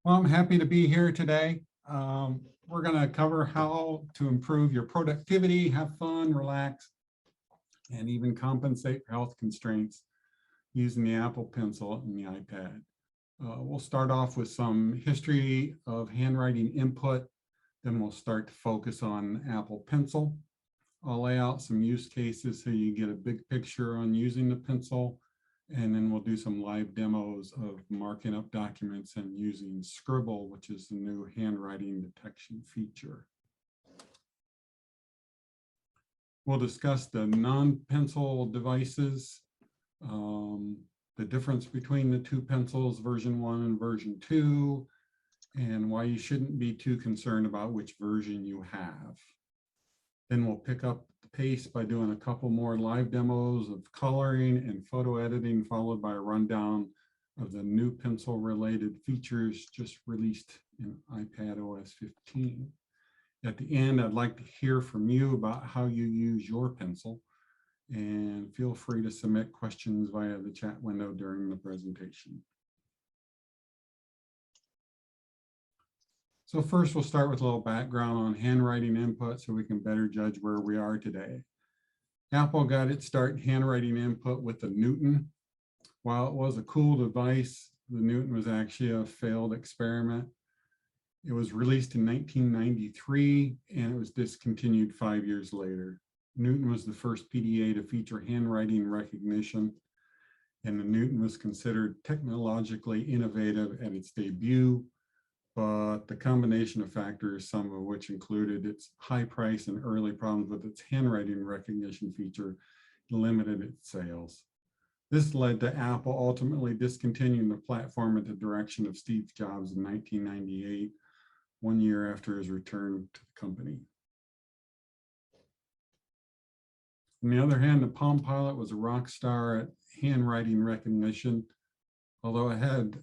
Well, I'm happy to be here today. We're going to cover how to improve your productivity, have fun, relax, and even compensate for health constraints using the Apple Pencil and the iPad. We'll start off with some history of handwriting input. Then we'll start to focus on Apple Pencil. I'll lay out some use cases so you get a big picture on using the pencil. And then we'll do some live demos of marking up documents and using Scribble, which is the new handwriting detection feature. We'll discuss the non-pencil devices, the difference between the two pencils, version 1 and version 2, and why you shouldn't be too concerned about which version you have. Then we'll pick up the pace by doing a couple more live demos of coloring and photo editing, followed by a rundown of the new pencil related features just released in iPad OS 15. At the end, I'd like to hear from you about how you use your pencil, and feel free to submit questions via the chat window during the presentation. So first, we'll start with a little background on handwriting input so we can better judge where we are today. Apple got its start in handwriting input with the Newton. While it was a cool device, the Newton was actually a failed experiment. It was released in 1993 and it was discontinued 5 years later. Newton was the first PDA to feature handwriting recognition, and the Newton was considered technologically innovative at its debut. But the combination of factors, some of which included its high price and early problems with its handwriting recognition feature, limited its sales. This led to Apple ultimately discontinuing the platform at the direction of Steve Jobs in 1998, 1 year after his return to the company. On the other hand, the Palm Pilot was a rock star at handwriting recognition, although it had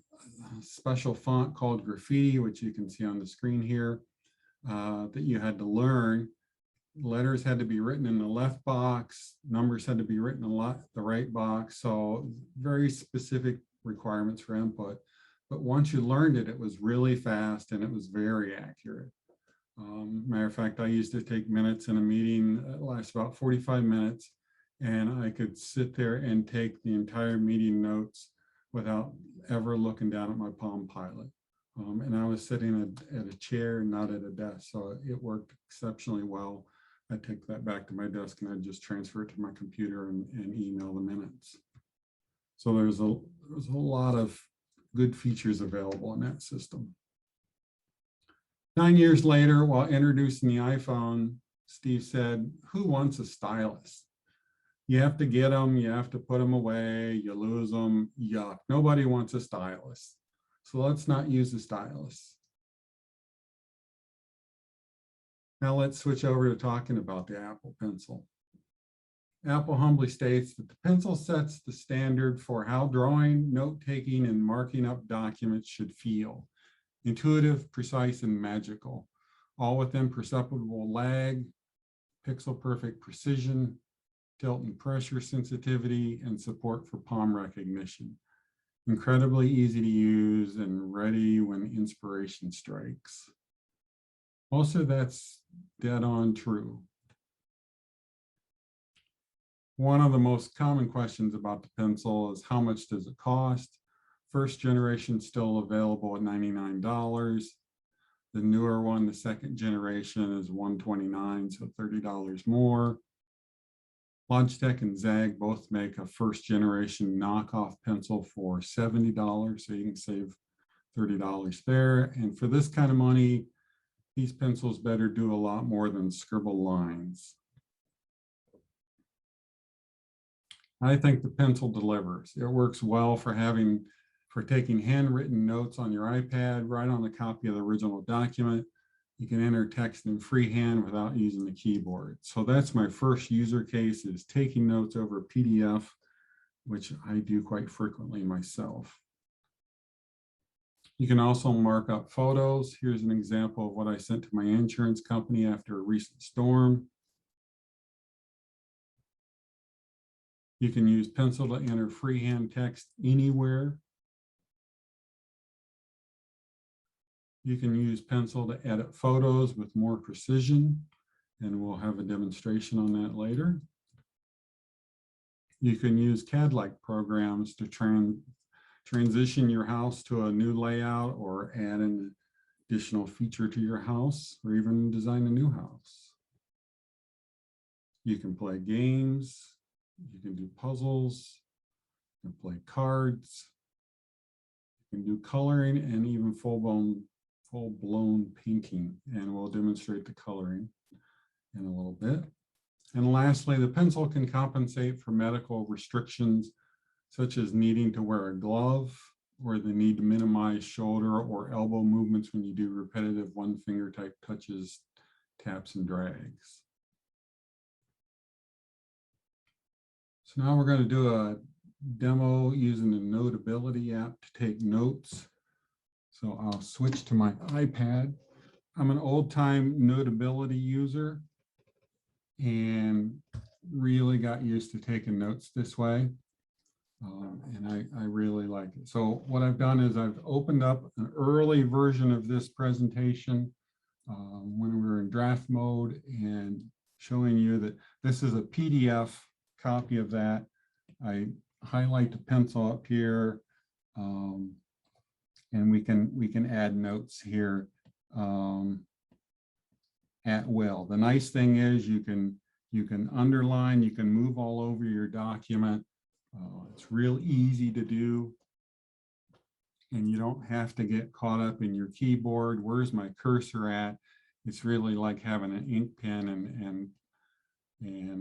a special font called graffiti, which you can see on the screen here, that you had to learn. Letters had to be written in the left box, numbers had to be written in the right box, so very specific requirements for input. But once you learned it, it was really fast and it was very accurate. Matter of fact, I used to take minutes in a meeting that lasts about 45 minutes, and I could sit there and take the entire meeting notes without ever looking down at my Palm Pilot. And I was sitting at a chair, not at a desk, so it worked exceptionally well. I take that back to my desk and I just transfer it to my computer and email the minutes. So there's a lot of good features available in that system. 9 years later, while introducing the iPhone, Steve said, "Who wants a stylus? You have to get them, you have to put them away, you lose them, yuck. Nobody wants a stylus. So let's not use the stylus." Now let's switch over to talking about the Apple Pencil. Apple humbly states that the pencil sets the standard for how drawing, note-taking, and marking up documents should feel. Intuitive, precise, and magical, all with imperceptible lag, pixel-perfect precision, tilt and pressure sensitivity, and support for palm recognition. Incredibly easy to use and ready when inspiration strikes. Most of that's dead on true. One of the most common questions about the pencil is how much does it cost? First generation still available at $99. The newer one, the second generation, is $129, so $30 more. Logitech and Zag both make a first generation knockoff pencil for $70, so you can save $30 there. And for this kind of money, these pencils better do a lot more than scribble lines. I think the pencil delivers. It works well for taking handwritten notes on your iPad, right on a copy of the original document. You can enter text in freehand without using the keyboard. So that's my first user case, is taking notes over a PDF, which I do quite frequently myself. You can also mark up photos. Here's an example of what I sent to my insurance company after a recent storm. You can use pencil to enter freehand text anywhere. You can use pencil to edit photos with more precision, and we'll have a demonstration on that later. You can use CAD-like programs to transition your house to a new layout or add an additional feature to your house or even design a new house. You can play games, you can do puzzles, you can play cards, you can do coloring and even full-blown painting, and we'll demonstrate the coloring in a little bit. And lastly, the pencil can compensate for medical restrictions, such as needing to wear a glove or the need to minimize shoulder or elbow movements when you do repetitive one-finger type touches, taps, and drags. So now we're going to do a demo using the Notability app to take notes. So I'll switch to my iPad. I'm an old-time Notability user and really got used to taking notes this way. And I really like it. So what I've done is I've opened up an early version of this presentation when we were in draft mode and showing you that this is a PDF copy of that. I highlight the pencil up here, and we can add notes here at will. The nice thing is you can underline, you can move all over your document. It's real easy to do, and you don't have to get caught up in your keyboard. Where's my cursor at? It's really like having an ink pen and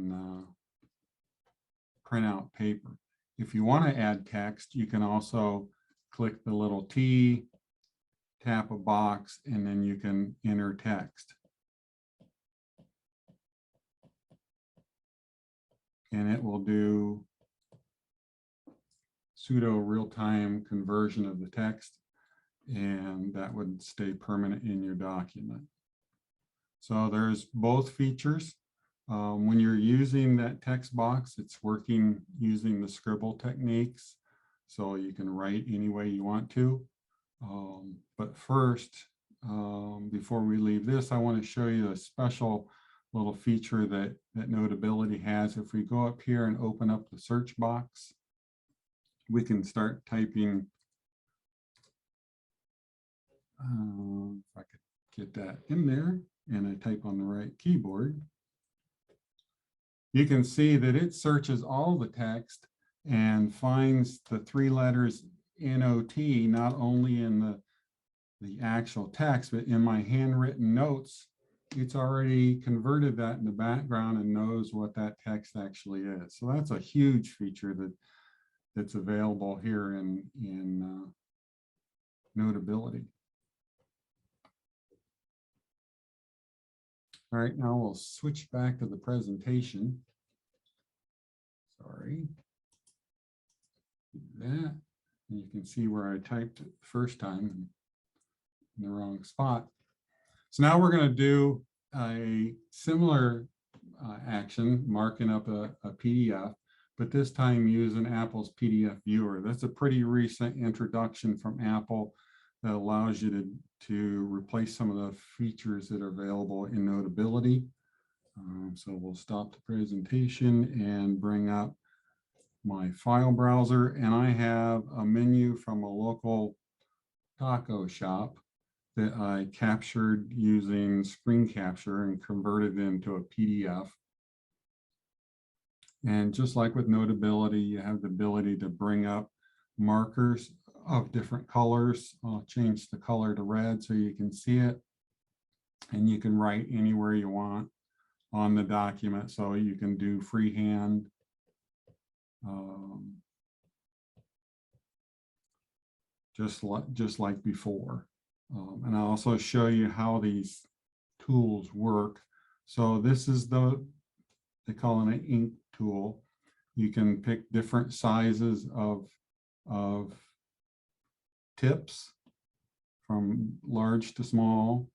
print out paper. If you want to add text, you can also click the little T, tap a box, and then you can enter text. And it will do pseudo real-time conversion of the text, and that would stay permanent in your document. So there's both features. When you're using that text box, it's working using the Scribble techniques, so you can write any way you want to. But first, before we leave this, I want to show you a special little feature that Notability has. If we go up here and open up the search box, we can start typing. If I could get that in there and I type on the right keyboard, you can see that it searches all the text and finds the 3 letters NOT, not only in the actual text, but in my handwritten notes. It's already converted that in the background and knows what that text actually is. So that's a huge feature that's available here in Notability. All right, now we'll switch back to the presentation. Sorry. Do that. And you can see where I typed it the first time in the wrong spot. So now we're going to do a similar action, marking up a PDF, but this time using Apple's PDF viewer. That's a pretty recent introduction from Apple that allows you to replace some of the features that are available in Notability. So we'll stop the presentation and bring up my file browser, and I have a menu from a local taco shop that I captured using screen capture and converted into a PDF. And just like with Notability, you have the ability to bring up markers of different colors. I'll change the color to red so you can see it, and you can write anywhere you want on the document. So you can do freehand. Just like before. And I'll also show you how these tools work. So this is they call it an ink tool. You can pick different sizes of tips from large to small.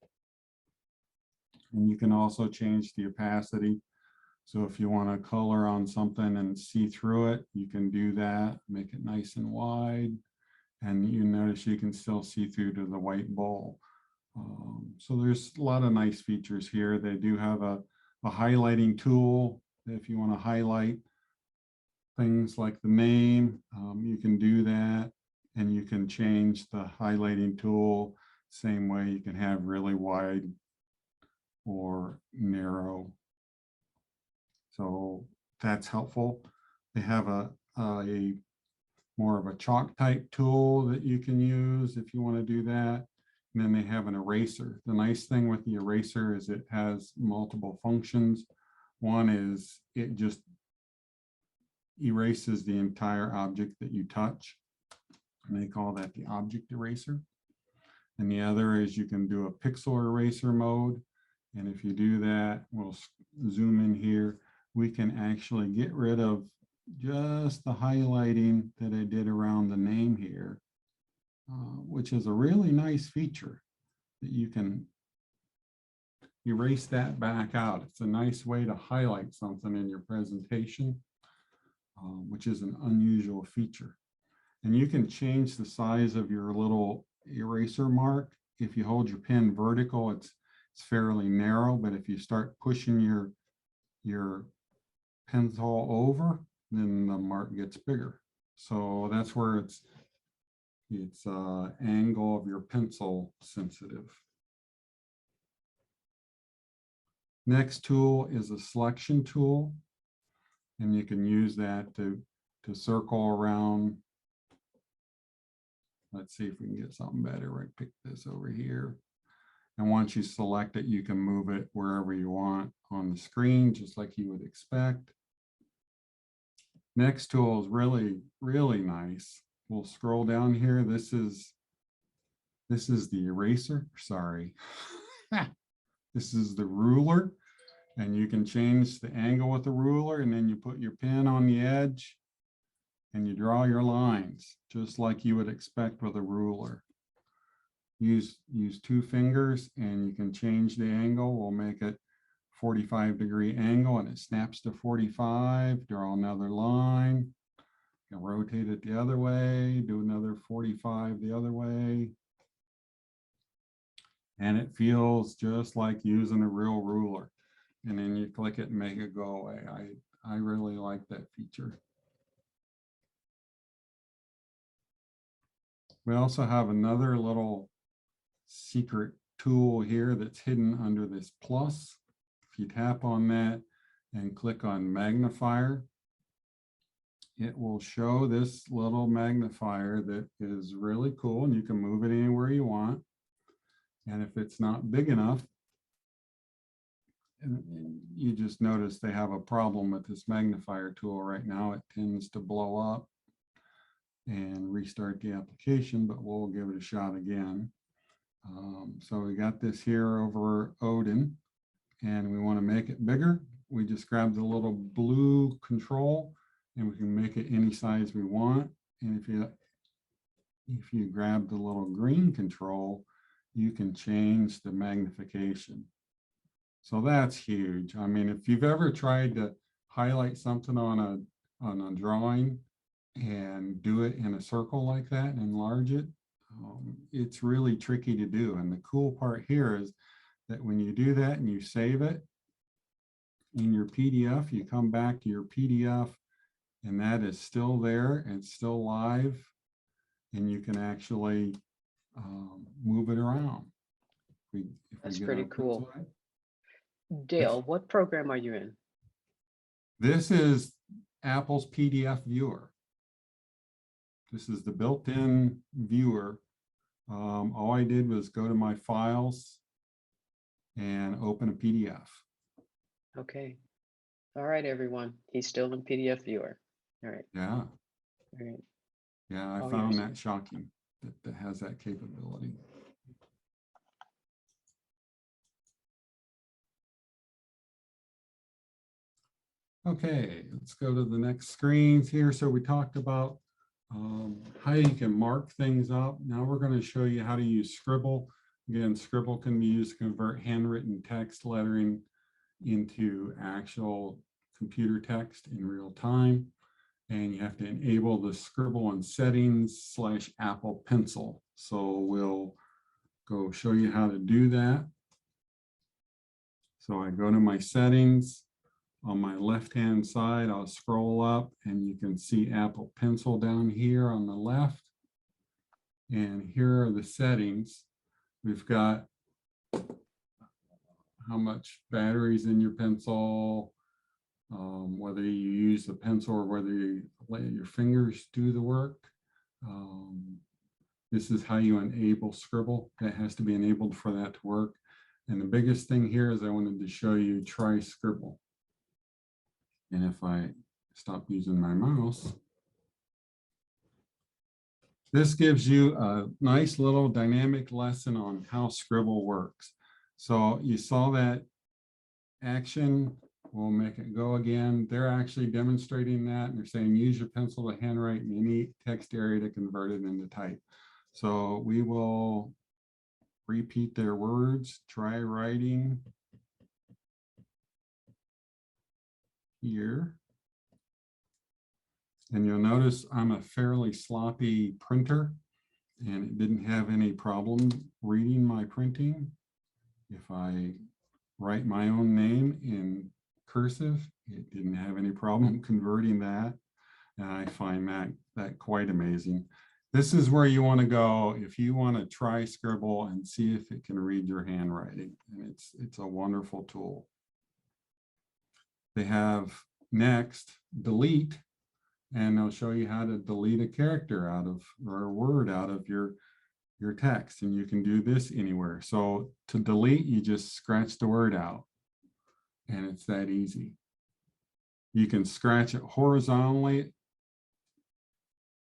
And you can also change the opacity. So if you want to color on something and see through it, you can do that, make it nice and wide. And you notice you can still see through to the white bowl. So there's a lot of nice features here. They do have a highlighting tool. If you want to highlight things like the name, you can do that, and you can change the highlighting tool same way. You can have really wide or narrow. So that's helpful. They have a more of a chalk type tool that you can use if you want to do that. And then they have an eraser. The nice thing with the eraser is it has multiple functions. One is it just erases the entire object that you touch, and they call that the object eraser. And the other is you can do a pixel eraser mode. And if you do that, we'll zoom in here, we can actually get rid of just the highlighting that I did around the name here, which is a really nice feature that you can erase that back out. It's a nice way to highlight something in your presentation, which is an unusual feature. And you can change the size of your little eraser mark. If you hold your pen vertical, it's fairly narrow, but if you start pushing your pencil over, then the mark gets bigger. So that's where it's angle of your pencil sensitive. Next tool is a selection tool, and you can use that to circle around. Let's see if we can get something better. Right, pick this over here. And once you select it, you can move it wherever you want on the screen, just like you would expect. Next tool is really, really nice. We'll scroll down here. This is the eraser. Sorry. This is the ruler, and you can change the angle with the ruler, and then you put your pen on the edge and you draw your lines just like you would expect with a ruler. Use 2 fingers and you can change the angle. We'll make it 45-degree angle, and it snaps to 45. Draw another line. You can rotate it the other way, do another 45 the other way. And it feels just like using a real ruler. And then you click it and make it go away. I really like that feature. We also have another little secret tool here that's hidden under this plus. If you tap on that and click on magnifier, it will show this little magnifier that is really cool, and you can move it anywhere you want. And if it's not big enough, and you just notice they have a problem with this magnifier tool right now. It tends to blow up and restart the application, but we'll give it a shot again. So we got this here over Odin, and we want to make it bigger. We just grab the little blue control, and we can make it any size we want. And if you grab the little green control, you can change the magnification. So that's huge. I mean, if you've ever tried to highlight something on a drawing and do it in a circle like that and enlarge it, it's really tricky to do. And the cool part here is that when you do that and you save it in your PDF, you come back to your PDF and that is still there and still live, and you can actually move it around. That's pretty cool. Dale, what program are you in? This is Apple's PDF viewer. This is the built-in viewer. All I did was go to my files and open a PDF. Okay. All right, everyone. He's still in PDF viewer. All right. Yeah. All right. Yeah, I found that shocking that has that capability. Okay, let's go to the next screens here. So we talked about how you can mark things up. Now we're going to show you how to use Scribble. Again, Scribble can be used to convert handwritten text lettering into actual computer text in real time. And you have to enable the Scribble and settings /Apple Pencil. So we'll go show you how to do that. So I go to my settings. On my left-hand side, I'll scroll up and you can see Apple Pencil down here on the left. And here are the settings. We've got how much battery's in your pencil, whether you use the pencil or whether you let your fingers do the work. This is how you enable Scribble. That has to be enabled for that to work. And the biggest thing here is I wanted to show you try Scribble. And if I stop using my mouse, this gives you a nice little dynamic lesson on how Scribble works. So you saw that action. We'll make it go again. They're actually demonstrating that, and they're saying use your pencil to handwrite in any text area to convert it into type. So we will repeat their words. Try writing here. And you'll notice I'm a fairly sloppy printer, and it didn't have any problem reading my printing. If I write my own name in cursive, it didn't have any problem converting that. And I find that quite amazing. This is where you want to go if you want to try Scribble and see if it can read your handwriting. And it's a wonderful tool. They have next delete, and they'll show you how to delete a character out of, or a word out of your text. And you can do this anywhere. So to delete, you just scratch the word out, and it's that easy. You can scratch it horizontally,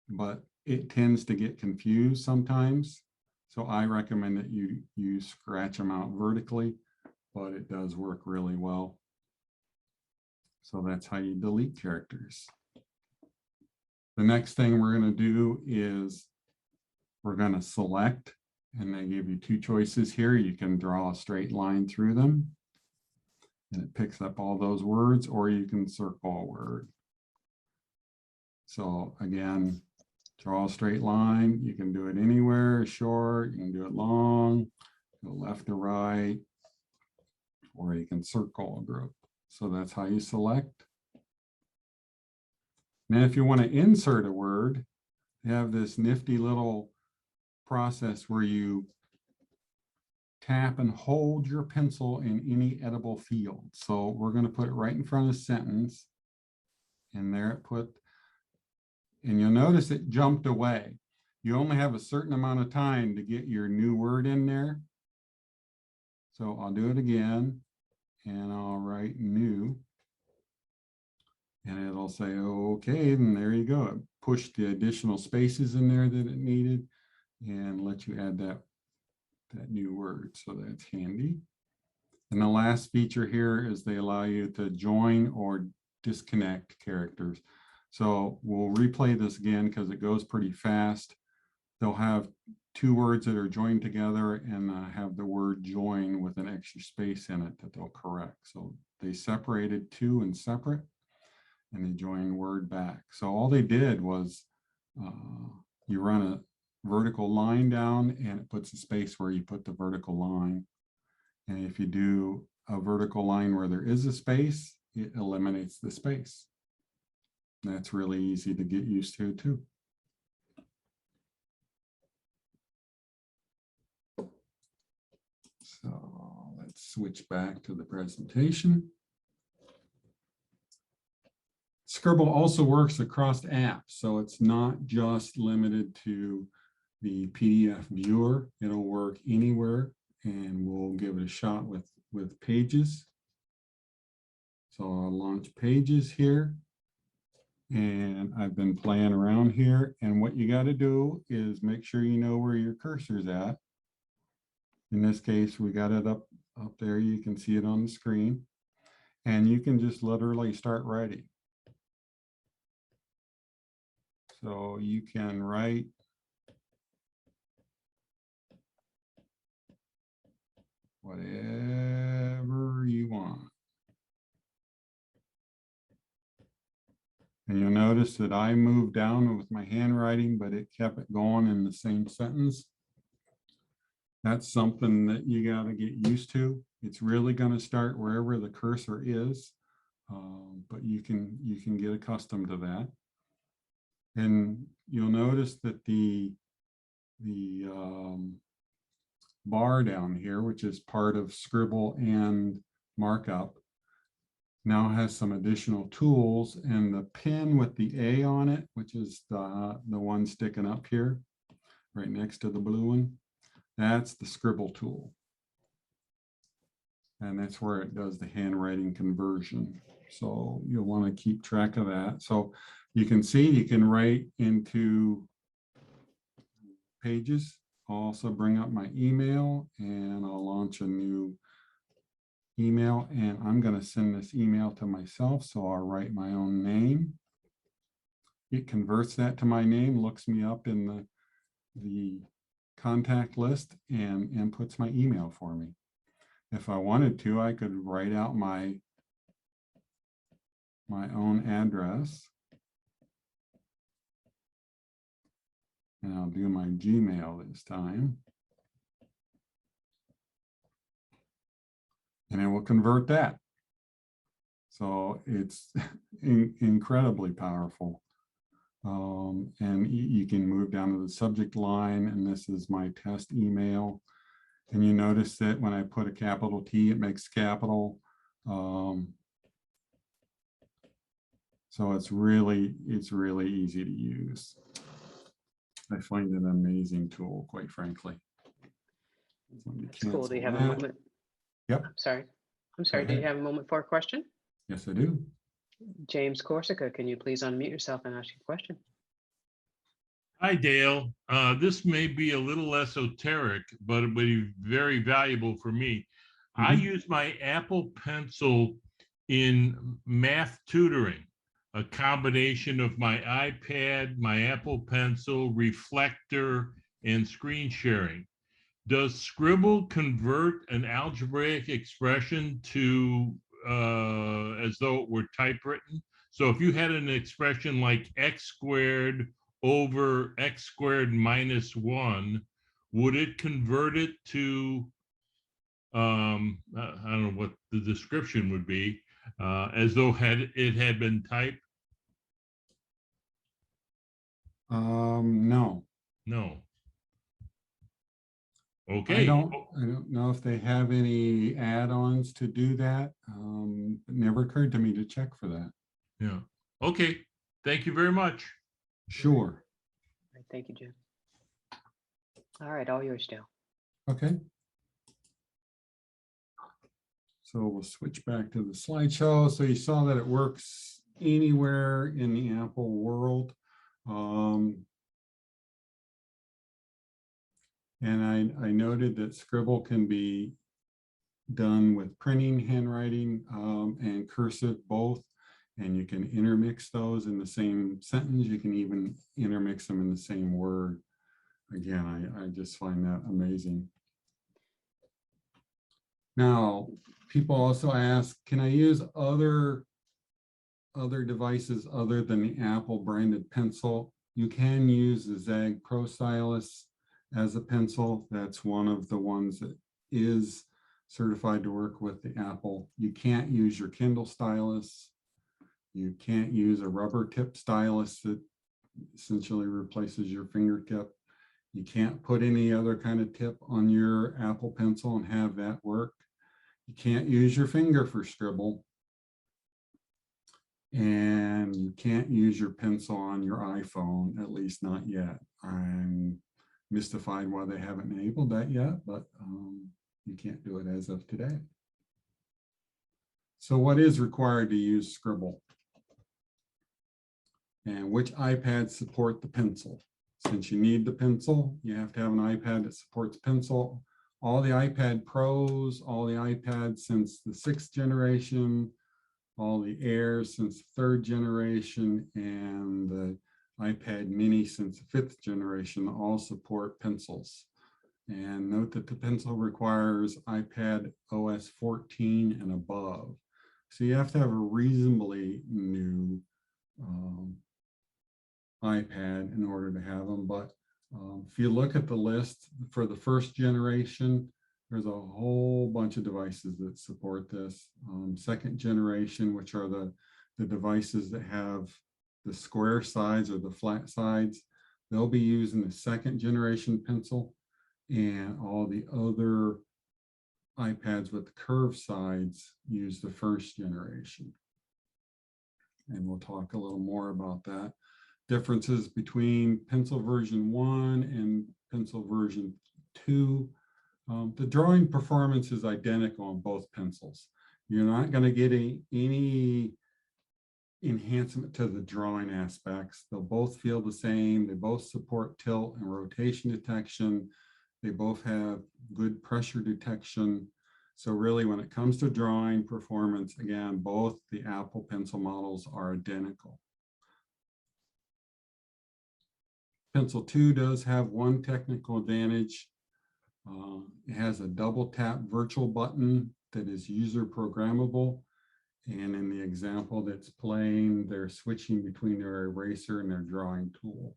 but it tends to get confused sometimes. So I recommend that you scratch them out vertically, but it does work really well. So that's how you delete characters. The next thing we're going to do is we're going to select, and they give you two choices here. You can draw a straight line through them, and it picks up all those words, or you can circle a word. So again, draw a straight line. You can do it anywhere, short, you can do it long, go left to right, or you can circle a group. So that's how you select. Now, if you want to insert a word, you have this nifty little process where you tap and hold your pencil in any edible field. So we're going to put it right in front of the sentence, and there it put, and you'll notice it jumped away. You only have a certain amount of time to get your new word in there. So I'll do it again, and I'll write new. And it'll say, okay, and there you go. It pushed the additional spaces in there that it needed and let you add that new word. So that's handy. And the last feature here is they allow you to join or disconnect characters. So we'll replay this again because it goes pretty fast. They'll have two words that are joined together and have the word join with an extra space in it that they'll correct. So they separated two and separate, and they join word back. So all they did was you run a vertical line down, and it puts a space where you put the vertical line. And if you do a vertical line where there is a space, it eliminates the space. That's really easy to get used to too. So let's switch back to the presentation. Scribble also works across apps, so it's not just limited to the PDF viewer. It'll work anywhere, and we'll give it a shot with Pages. So I'll launch Pages here, and I've been playing around here, and what you got to do is make sure you know where your cursor's at. In this case, we got it up there. You can see it on the screen, and you can just literally start writing. So you can write whatever you want. And you'll notice that I moved down with my handwriting, but it kept it going in the same sentence. That's something that you got to get used to. It's really going to start wherever the cursor is, but you can get accustomed to that. And you'll notice that the bar down here, which is part of Scribble and markup, now has some additional tools, and the pen with the A on it, which is the one sticking up here, right next to the blue one, that's the Scribble tool. And that's where it does the handwriting conversion. So you'll want to keep track of that. So you can see you can write into pages. I'll also bring up my email and I'll launch a new email, and I'm going to send this email to myself. So I'll write my own name. It converts that to my name, looks me up in the contact list, and inputs my email for me. If I wanted to, I could write out my own address. And I'll do my Gmail this time. And it will convert that. So it's incredibly powerful. And you can move down to the subject line, and this is my test email. And you notice that when I put a capital T, it makes capital. So it's really easy to use. I find it an amazing tool, quite frankly. That's cool. Do you have a moment? Yep. I'm sorry. Do you have a moment for a question? Yes, I do. James Corsica, can you please unmute yourself and ask your question? Hi, Dale. This may be a little esoteric, but it would be very valuable for me. I use my Apple Pencil in math tutoring, a combination of my iPad, my Apple Pencil, reflector, and screen sharing. Does Scribble convert an algebraic expression to as though it were typewritten? So if you had an expression like x squared over x squared minus 1, would it convert it to, I don't know what the description would be, as though it had been typed? No. No. I Okay. don't know if they have any add-ons to do that. It never occurred to me to check for that. Yeah. Okay. Thank you very much. Sure. All right, thank you, Jim. All right, all yours, Dale. Okay. So we'll switch back to the slideshow. So you saw that it works anywhere in the Apple world. And I noted that Scribble can be done with printing, handwriting, and cursive both. And you can intermix those in the same sentence. You can even intermix them in the same word. Again, I just find that amazing. Now, people also ask, can I use other devices other than the Apple branded pencil? You can use the Zag Pro Stylus as a pencil. That's one of the ones that is certified to work with the Apple. You can't use your Kindle stylus. You can't use a rubber tip stylus that essentially replaces your fingertip. You can't put any other kind of tip on your Apple Pencil and have that work. You can't use your finger for Scribble. And you can't use your pencil on your iPhone, at least not yet. I'm mystified why they haven't enabled that yet, but you can't do it as of today. So what is required to use Scribble? And which iPads support the pencil? Since you need the pencil, you have to have an iPad that supports pencil. All the iPad Pros, all the iPads since the 6th generation, all the Airs since the 3rd generation, and the iPad Mini since the 5th generation all support pencils. And note that the pencil requires iPad OS 14 and above. So you have to have a reasonably new iPad in order to have them, but If you look at the list for the first generation, there's a whole bunch of devices that support this. Second generation, which are the devices that have the square sides or the flat sides, they'll be using the second generation pencil, and all the other iPads with the curved sides use the first generation. And we'll talk a little more about that. Differences between pencil version 1 and pencil version 2. The drawing performance is identical on both pencils. You're not going to get any enhancement to the drawing aspects. They'll both feel the same. They both support tilt and rotation detection. They both have good pressure detection. So really, when it comes to drawing performance, again, both the Apple Pencil models are identical. Pencil 2 does have one technical advantage. It has a double tap virtual button that is user programmable. And in the example that's playing, they're switching between their eraser and their drawing tool.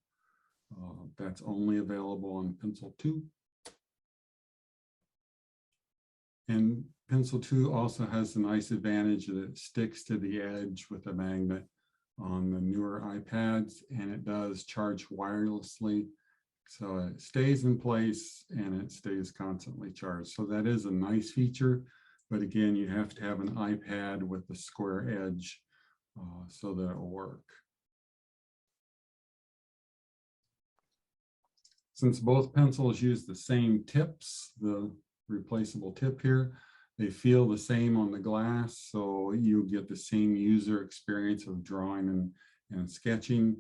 That's only available on Pencil 2. And Pencil 2 also has the nice advantage that it sticks to the edge with a magnet on the newer iPads, and it does charge wirelessly. So it stays in place and it stays constantly charged. So that is a nice feature. But again, you have to have an iPad with a square edge so that it'll work. Since both pencils use the same tips, the replaceable tip here, they feel the same on the glass, so you get the same user experience of drawing and sketching.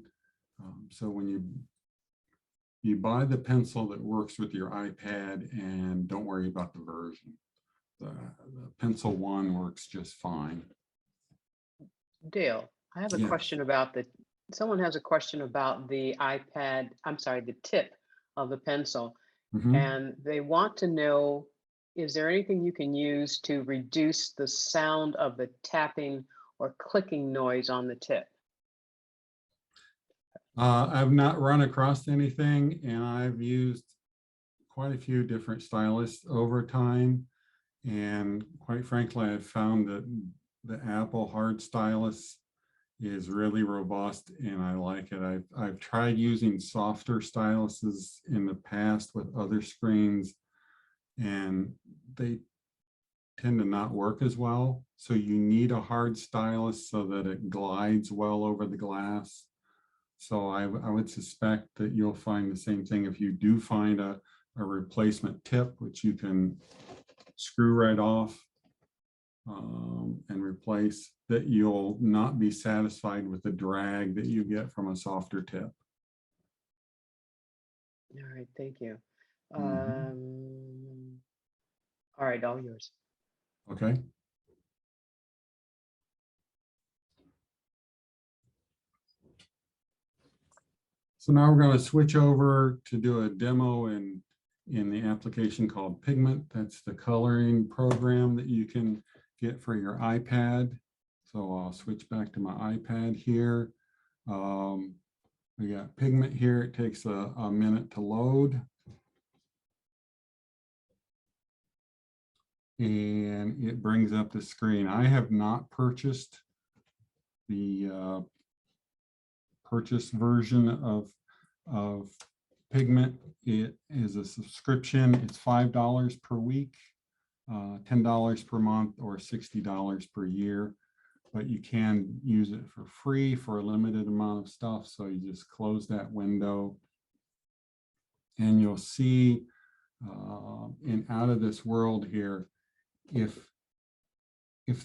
So when you buy the pencil that works with your iPad, and don't worry about the version. The Pencil 1 works just fine. Dale, I have a Yeah. question about someone has a question about the iPad, I'm sorry, the tip of the pencil. Mhm. And they want to know, is there anything you can use to reduce the sound of the tapping or clicking noise on the tip? I've not run across anything, and I've used quite a few different stylists over time. And quite frankly, I've found that the Apple hard stylus is really robust, and I like it. I've tried using softer styluses in the past with other screens, and they tend to not work as well. So you need a hard stylus so that it glides well over the glass. So I would suspect that you'll find the same thing if you do find a replacement tip, which you can screw right off and replace, that you'll not be satisfied with the drag that you get from a softer tip. All right, thank you. Mhm. All right, all yours. Okay. So now we're going to switch over to do a demo in the application called Pigment. That's the coloring program that you can get for your iPad. So I'll switch back to my iPad here. We got Pigment here. It takes a minute to load. And it brings up the screen. I have not purchased the purchase version of Pigment. It is a subscription. It's $5 per week, $10 per month, or $60 per year. But you can use it for free for a limited amount of stuff. So you just close that window, and you'll see in Out of This World here, if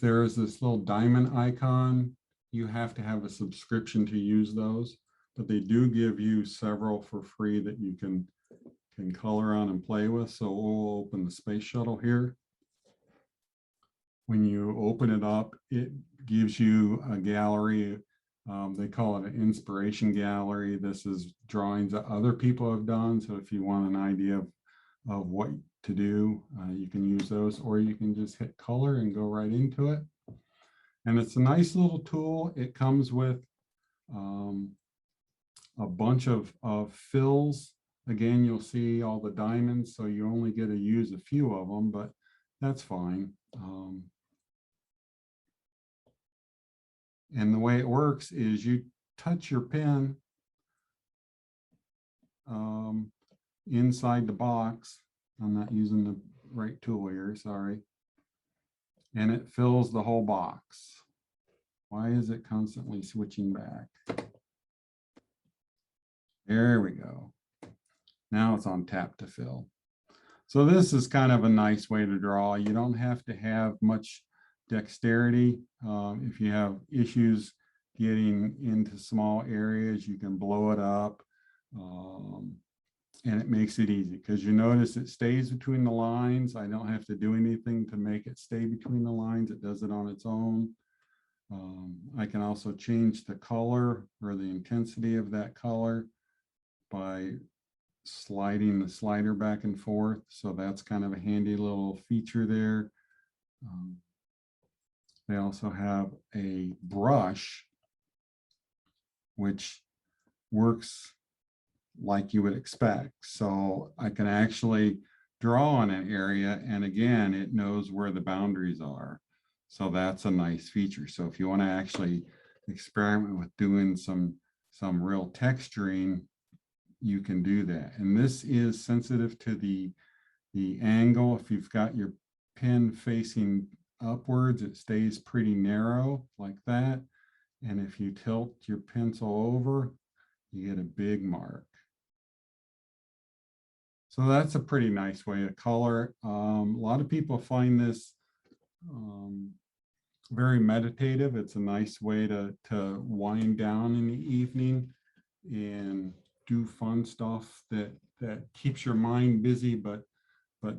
there is this little diamond icon, you have to have a subscription to use those, but they do give you several for free that you can color on and play with. So we'll open the space shuttle here. When you open it up, it gives you a gallery. They call it an inspiration gallery. This is drawings that other people have done. So if you want an idea of what to do, you can use those, or you can just hit color and go right into it. And it's a nice little tool. It comes with a bunch of fills Again, you'll see all the diamonds, so you only get to use a few of them, but that's fine. And the way it works is you touch your pen inside the box. I'm not using the right tool here, sorry. And it fills the whole box. Why is it constantly switching back? There we go. Now it's on tap to fill. So this is kind of a nice way to draw. You don't have to have much dexterity. If you have issues getting into small areas, you can blow it up. And it makes it easy because you notice it stays between the lines. I don't have to do anything to make it stay between the lines. It does it on its own. I can also change the color or the intensity of that color by sliding the slider back and forth. So that's kind of a handy little feature there. They also have a brush, which works like you would expect. So I can actually draw on an area, and again, it knows where the boundaries are. So that's a nice feature. So if you want to actually experiment with doing some real texturing, you can do that. And this is sensitive to the angle. If you've got your pen facing upwards, it stays pretty narrow like that. And if you tilt your pencil over, you get a big mark. So that's a pretty nice way to color. A lot of people find this very meditative. It's a nice way to wind down in the evening and do fun stuff that keeps your mind busy, but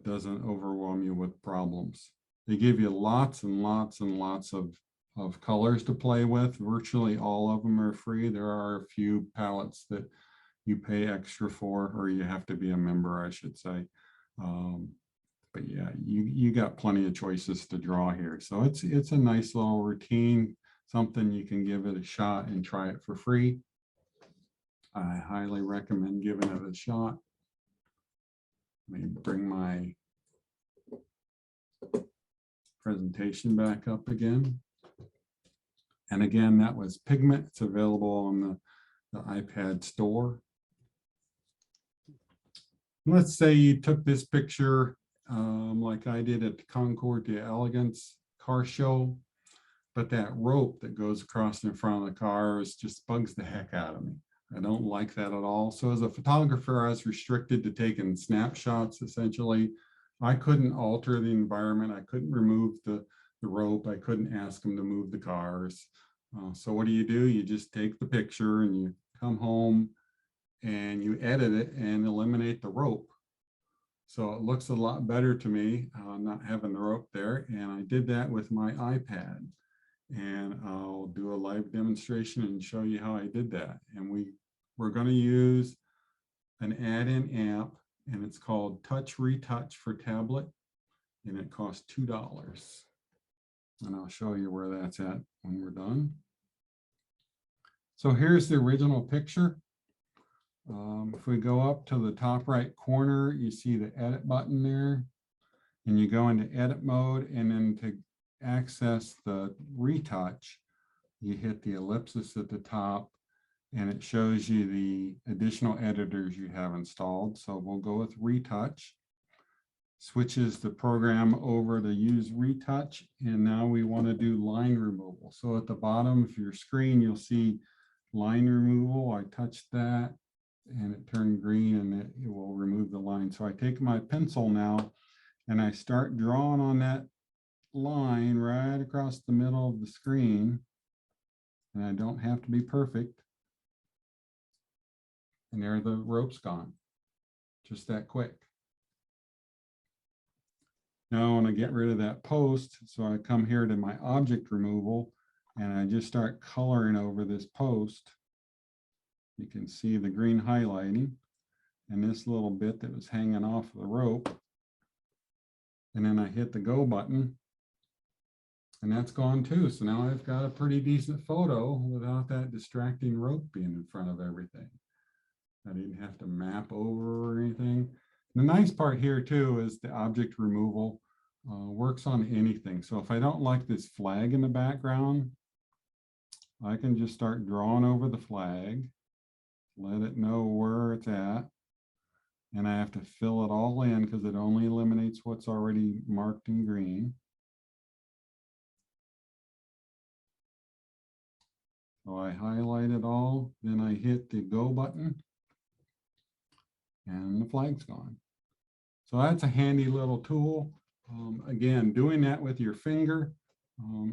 doesn't overwhelm you with problems. They give you lots and lots and lots of colors to play with. Virtually all of them are free. There are a few palettes that you pay extra for, or you have to be a member, I should say. But yeah, you got plenty of choices to draw here. So it's a nice little routine, something you can give it a shot and try it for free. I highly recommend giving it a shot. Let me bring my presentation back up again. And again, that was Pigment. It's available on the iPad store. Let's say you took this picture like I did at the Concord de Elegance car show, but that rope that goes across in front of the car just bugs the heck out of me. I don't like that at all. So as a photographer, I was restricted to taking snapshots, essentially. I couldn't alter the environment. I couldn't remove the rope. I couldn't ask them to move the cars. So what do? You just take the picture and you come home and you edit it and eliminate the rope. So it looks a lot better to me, not having the rope there. And I did that with my iPad. And I'll do a live demonstration and show you how I did that. And we're going to use an add-in app, and it's called Retouch for tablet, and it costs $2. And I'll show you where that's at when we're done. So here's the original picture. If we go up to the top right corner, you see the edit button there, and you go into edit mode, and then to access the retouch, you hit the ellipsis at the top, and it shows you the additional editors you have installed. So we'll go with Retouch. Switches the program over to use Retouch, and now we want to do line removal. So at the bottom of your screen, you'll see line removal. I touched that and it turned green, and it will remove the line. So I take my pencil now and I start drawing on that line right across the middle of the screen, and I don't have to be perfect. And there the rope's gone, just that quick. Now I want to get rid of that post, so I come here to my object removal and I just start coloring over this post. You can see the green highlighting and this little bit that was hanging off the rope. And then I hit the go button, and that's gone too. So now I've got a pretty decent photo without that distracting rope being in front of everything. I didn't have to map over or anything. The nice part here too is the object removal works on anything. So if I don't like this flag in the background, I can just start drawing over the flag, let it know where it's at. And I have to fill it all in because it only eliminates what's already marked in green. So I highlight it all, then I hit the go button and the flag's gone. So that's a handy little tool. Again, doing that with your finger,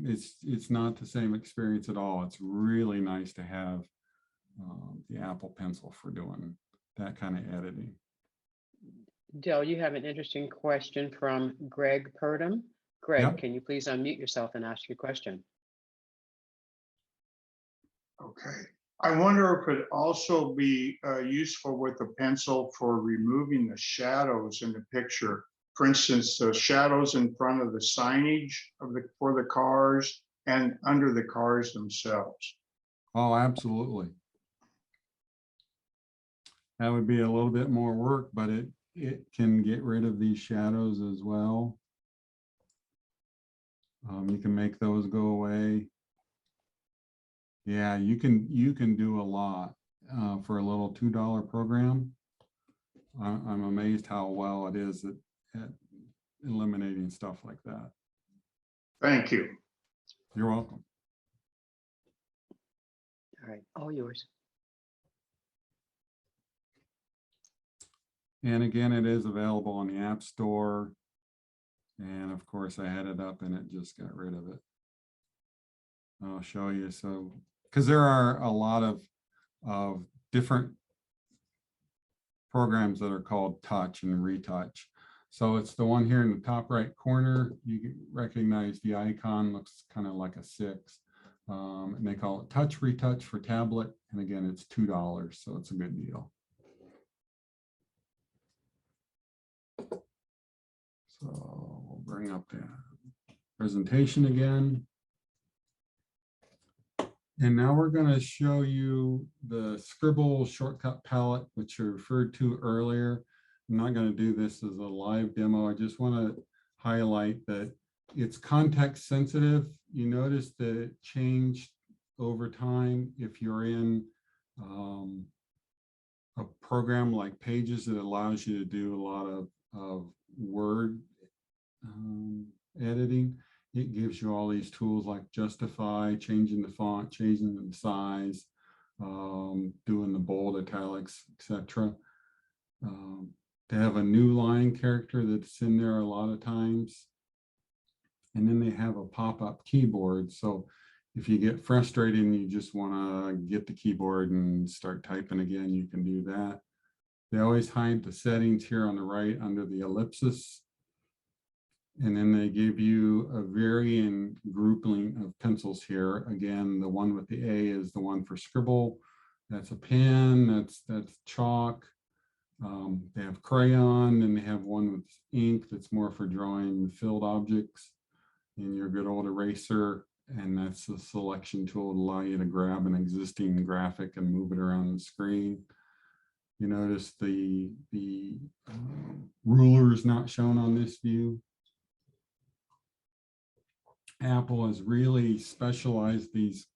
it's not the same experience at all. It's really nice to have the Apple Pencil for doing that kind of editing. Dale, you have an interesting question from Greg Purdom. Greg, Yep. can you please unmute yourself and ask your question? Okay. I wonder if it also be useful with the pencil for removing the shadows in the picture. For instance, the shadows in front of the signage for the cars and under the cars themselves. Oh, absolutely. That would be a little bit more work, but it can get rid of these shadows as well. You can make those go away. Yeah, you can do a lot for a little $2 program. I'm amazed how well it is at eliminating stuff like that. Thank you. You're welcome. All right, all yours. And again, it is available on the App Store. And of course, I had it up and it just got rid of it. I'll show you. So, because there are a lot of different programs that are called Touch and Retouch. So it's the one here in the top right corner. You can recognize the icon, looks kind of like a 6. And they call it Touch Retouch for tablet. And again, it's $2, so it's a good deal. So we'll bring up the presentation again. And now we're going to show you the Scribble shortcut palette, which I referred to earlier. I'm not going to do this as a live demo. I just want to highlight that it's context sensitive. You notice that it changed over time. If you're in a program like Pages that allows you to do a lot of word editing, it gives you all these tools like justify, changing the font, changing the size, doing the bold, italics, etc. They have a new line character that's in there a lot of times. And then they have a pop-up keyboard. So if you get frustrated and you just want to get the keyboard and start typing again, you can do that. They always hide the settings here on the right under the ellipsis. And then they give you a varying grouping of pencils here. Again, the one with the A is the one for Scribble. That's a pen, that's chalk. They have crayon, and they have one with ink that's more for drawing filled objects. And your good old eraser, and that's the selection tool to allow you to grab an existing graphic and move it around the screen. You notice the ruler is not shown on this view. Apple has really specialized these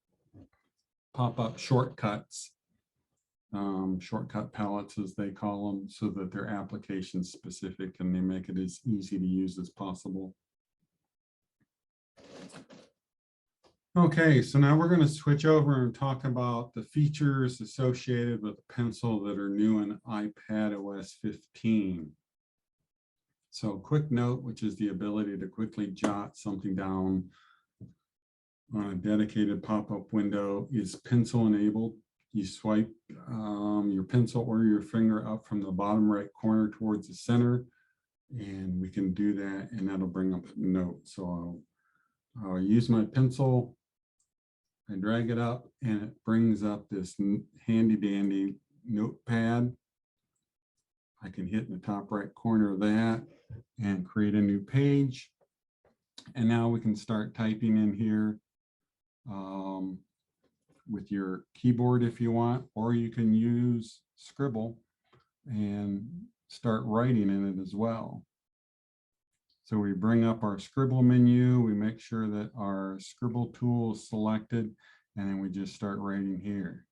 pop-up shortcuts, shortcut palettes as they call them, so that they're application specific and they make it as easy to use as possible. Okay, so now we're going to switch over and talk about the features associated with the pencil that are new in iPadOS 15. So quick note, which is the ability to quickly jot something down on a dedicated pop-up window, is pencil enabled. You swipe your pencil or your finger up from the bottom right corner towards the center, and we can do that, and that'll bring up a note. So I'll use my pencil, I drag it up, and it brings up this handy dandy notepad. I can hit in the top right corner of that and create a new page. And now we can start typing in here with your keyboard if you want, or you can use Scribble and start writing in it as well. So we bring up our Scribble menu, we make sure that our Scribble tool is selected, and then we just start writing here.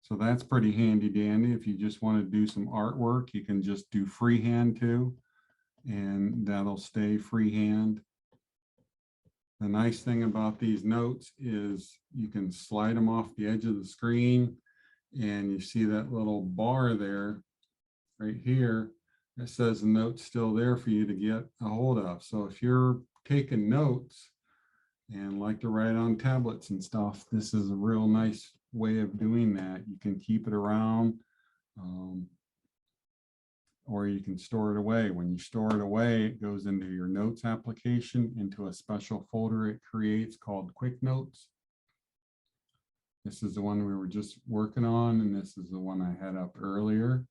So that's pretty handy dandy. If you just want to do some artwork, you can just do freehand too, and that'll stay freehand. The nice thing about these notes is you can slide them off the edge of the screen, and you see that little bar there right here that says the note's still there for you to get a hold of. So if you're taking notes and like to write on tablets and stuff, this is a real nice way of doing that. You can keep it around, or you can store it away. When you store it away, it goes into your notes application, into a special folder it creates called Quick Notes. This is the one we were just working on, and this is the one I had up earlier.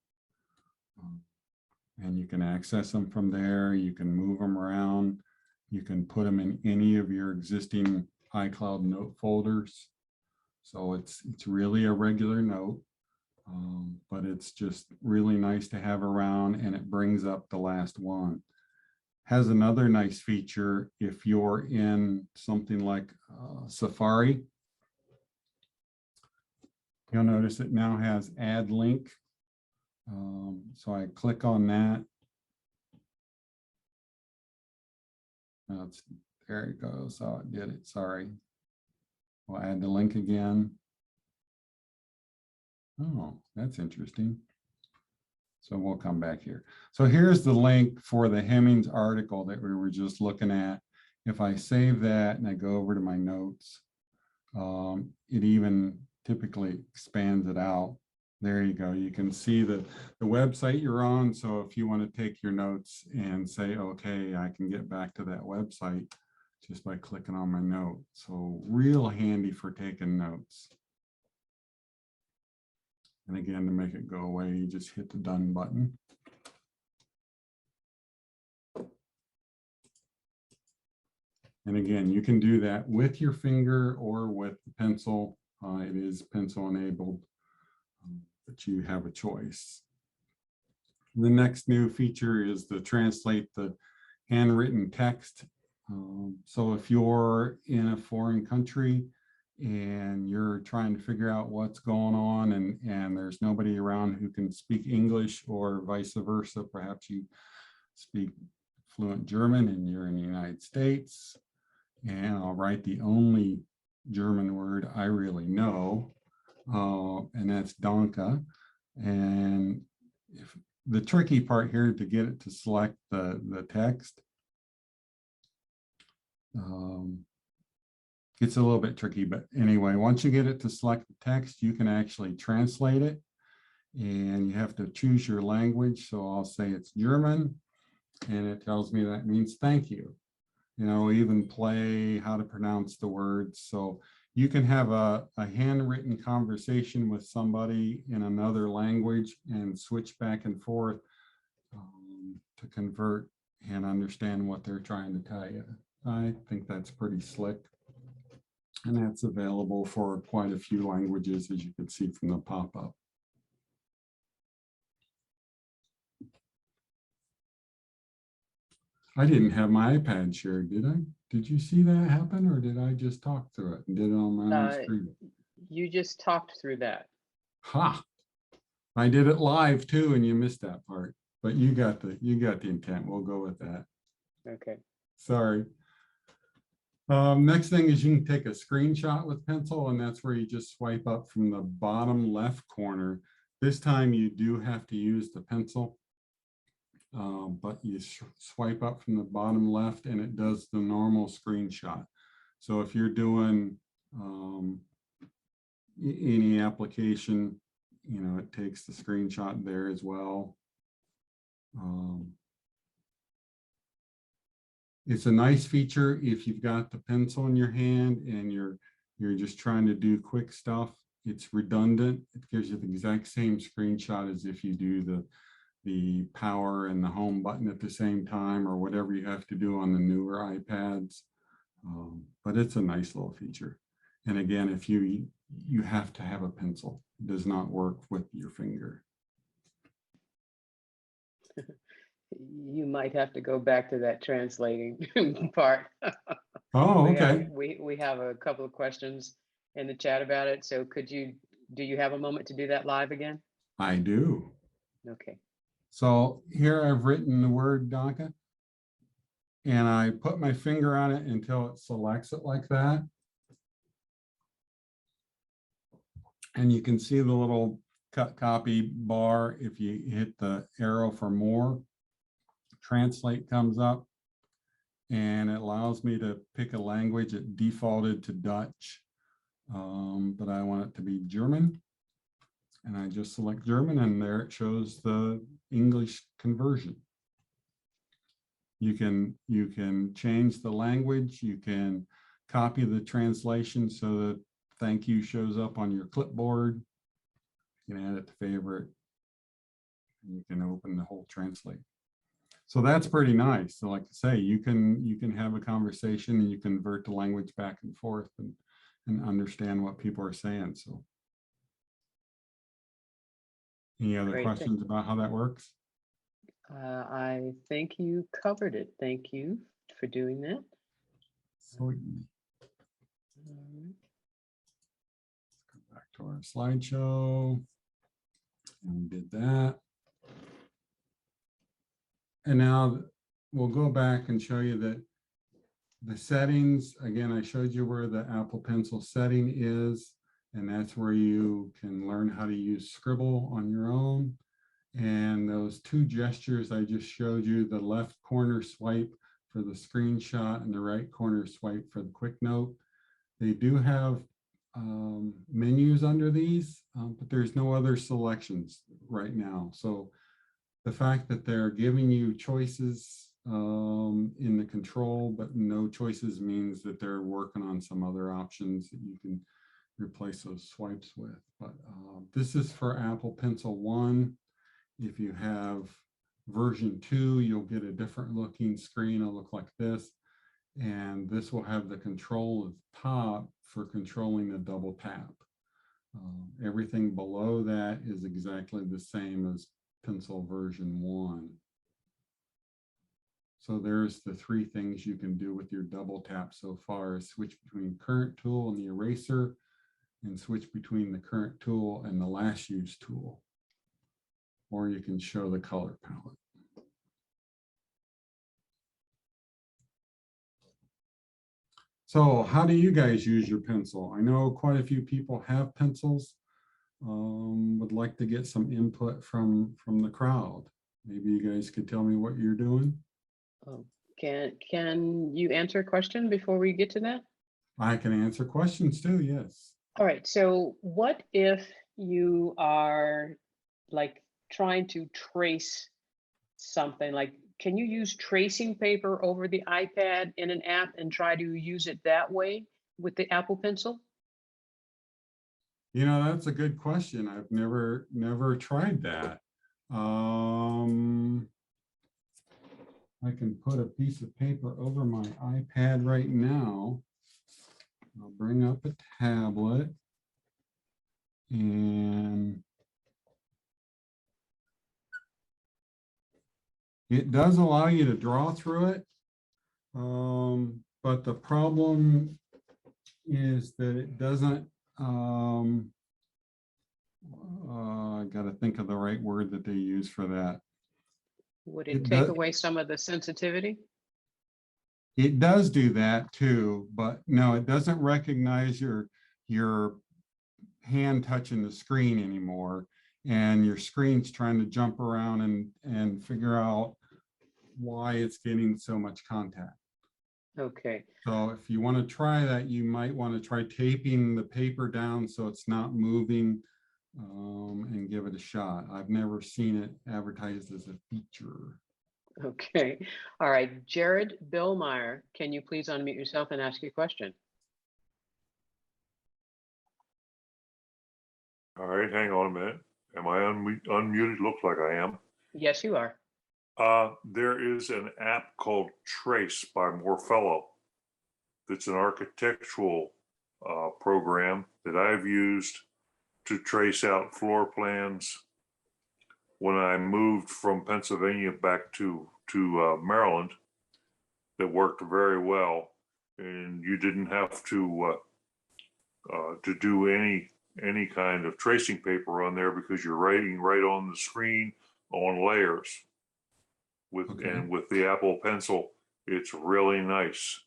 And you can access them from there. You can move them around. You can put them in any of your existing iCloud note folders. So it's really a regular note, but it's just really nice to have around, and it brings up the last one. Has another nice feature if you're in something like Safari. You'll notice it now has add link. So I click on that. There it goes. Oh, it did it. Sorry. We'll add the link again. Oh, that's interesting. So we'll come back here. So here's the link for the Hemmings article that we were just looking at. If I save that and I go over to my notes, it even typically expands it out. There you go. You can see the website you're on. So if you want to take your notes and say, okay, I can get back to that website just by clicking on my note. So real handy for taking notes. And again, to make it go away, you just hit the done button. And again, you can do that with your finger or with the pencil. It is pencil enabled, but you have a choice. The next new feature is to translate the handwritten text. So if you're in a foreign country and you're trying to figure out what's going on, and there's nobody around who can speak English, or vice versa, perhaps you speak fluent German and you're in the United States, and I'll write the only German word I really know, and that's Danke. And if the tricky part here to get it to select the text, it's a little bit tricky, but anyway, once you get it to select the text, you can actually translate it, and you have to choose your language. So I'll say it's German, and it tells me that means thank you. You know, even play how to pronounce the words. So you can have a handwritten conversation with somebody in another language and switch back and forth to convert and understand what they're trying to tell you. I think that's pretty slick. And that's available for quite a few languages, as you can see from the pop-up. I didn't have my iPad shared, did I? Did you see that happen, or did I just talk through it and did it on my own screen? You just talked through that. Ha! I did it live too, and you missed that part. But you got the intent. We'll go with that. Okay. Sorry. Next thing is you can take a screenshot with pencil, and that's where you just swipe up from the bottom left corner. This time you do have to use the pencil, but you swipe up from the bottom left and it does the normal screenshot. So if you're doing any application, you know, it takes the screenshot there as well. It's a nice feature if you've got the pencil in your hand and you're just trying to do quick stuff. It's redundant. It gives you the exact same screenshot as if you do the power and the home button at the same time, or whatever you have to do on the newer iPads. But it's a nice little feature. And again, if you have to have a pencil, it does not work with your finger. You might have to go back to that translating part. Oh, okay. We have a couple of questions in the chat about it. So do you have a moment to do that live again? I do. Okay. So here I've written the word DACA, and I put my finger on it until it selects it like that. And you can see the little cut copy bar. If you hit the arrow for more, translate comes up, and it allows me to pick a language. It defaulted to Dutch, but I want it to be German. And I just select German, and there it shows the English conversion. You can change the language. You can copy the translation so that thank you shows up on your clipboard. You can add it to favorite. You can open the whole translate. So that's pretty nice. So like I say, you can have a conversation and you convert the language back and forth and understand what people are saying. So any other Great. questions about how that works? I think you covered it. Thank you for doing that. Sweet. All right. Let's go back to our slideshow. And we did that. And now we'll go back and show you that the settings, again, I showed you where the Apple Pencil setting is, and that's where you can learn how to use Scribble on your own. And those two gestures I just showed you, the left corner swipe for the screenshot and the right corner swipe for the quick note. They do have menus under these, but there's no other selections right now. So the fact that they're giving you choices in the control, but no choices means that they're working on some other options that you can replace those swipes with. But this is for Apple Pencil 1. If you have version 2, you'll get a different looking screen. It'll look like this. And this will have the control at the top for controlling the double tap. Everything below that is exactly the same as Pencil version 1. So there's the three things you can do with your double tap so far: switch between current tool and the eraser, and switch between the current tool and the last use tool. Or you can show the color palette. So how do you guys use your pencil? I know quite a few people have pencils. Would like to get some input from the crowd. Maybe you guys could tell me what you're doing. Oh, can you answer a question before we get to that? I can answer questions too, yes. All right. So what if you are like trying to trace something? Like, can you use tracing paper over the iPad in an app and try to use it that way with the Apple Pencil? You know, that's a good question. I've never tried that. I can put a piece of paper over my iPad right now. I'll bring up a tablet and it does allow you to draw through it. But the problem is that it doesn't, I got to think of the right word that they use for that. Would it take away some of the sensitivity? It does do that too, but no, it doesn't recognize your hand touching the screen anymore, and your screen's trying to jump around and figure out why it's getting so much contact. Okay. So if you want to try that, you might want to try taping the paper down so it's not moving, and give it a shot. I've never seen it advertised as a feature. Okay. All right. Jared Billmeyer, can you please unmute yourself and ask your question? All right, hang on a minute. Am I unmuted? Looks like I am. Yes, you are. There is an app called Trace by Morfellow. That's an architectural program that I've used to trace out floor plans when I moved from Pennsylvania back to Maryland. That worked very well, and you didn't have to do any kind of tracing paper on there because you're writing right on the screen on layers. And with the Apple Pencil, it's really nice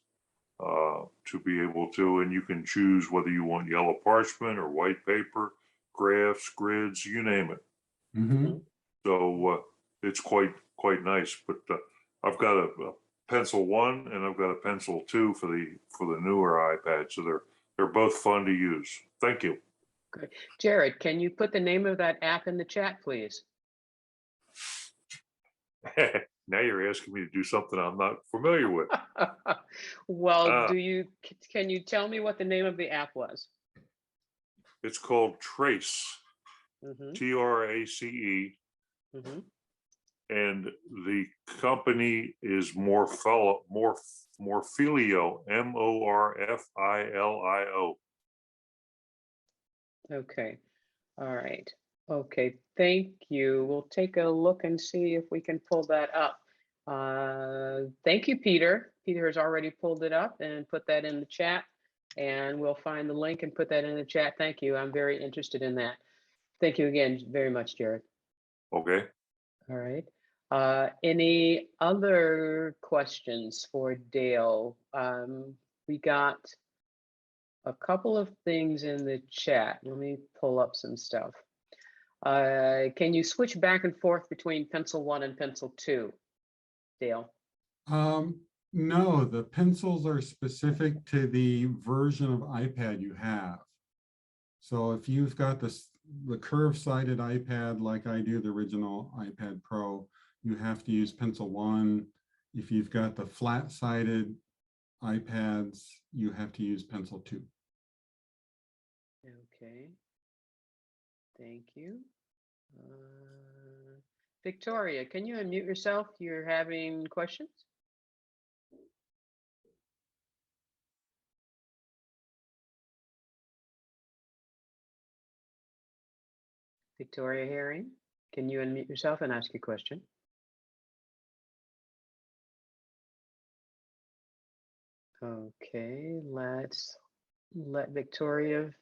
to be able to, and you can choose whether you want yellow parchment or white paper, graphs, grids, you name it. Mm-hmm. So it's quite nice. But I've got a Pencil 1 and I've got a Pencil 2 for the newer iPad, so they're both fun to use. Thank you. Good. Jared, can you put the name of that app in the chat, please? Now you're asking me to do something I'm not familiar with. Well, can you tell me what the name of the app was? It's called Trace, Mm-hmm. TRACE, Mm-hmm. and the company is Morfilio, MORFILIO. Okay. All right. Okay. Thank you. We'll take a look and see if we can pull that up. Thank you, Peter. Peter has already pulled it up and put that in the chat, and we'll find the link and put that in the chat. Thank you. I'm very interested in that. Thank you again very much, Jared. Okay. All right. Any other questions for Dale? We got a couple of things in the chat. Let me pull up some stuff. Can you switch back and forth between Pencil 1 and Pencil 2, Dale? No, the pencils are specific to the version of iPad you have. So if you've got the curved-sided iPad like I do, the original iPad Pro, you have to use Pencil 1. If you've got the flat-sided iPads, you have to use Pencil 2. Okay. Thank you. Victoria, can you unmute yourself? You're having questions? Victoria Herring, can you unmute yourself and ask your question? Okay, let's let Victoria.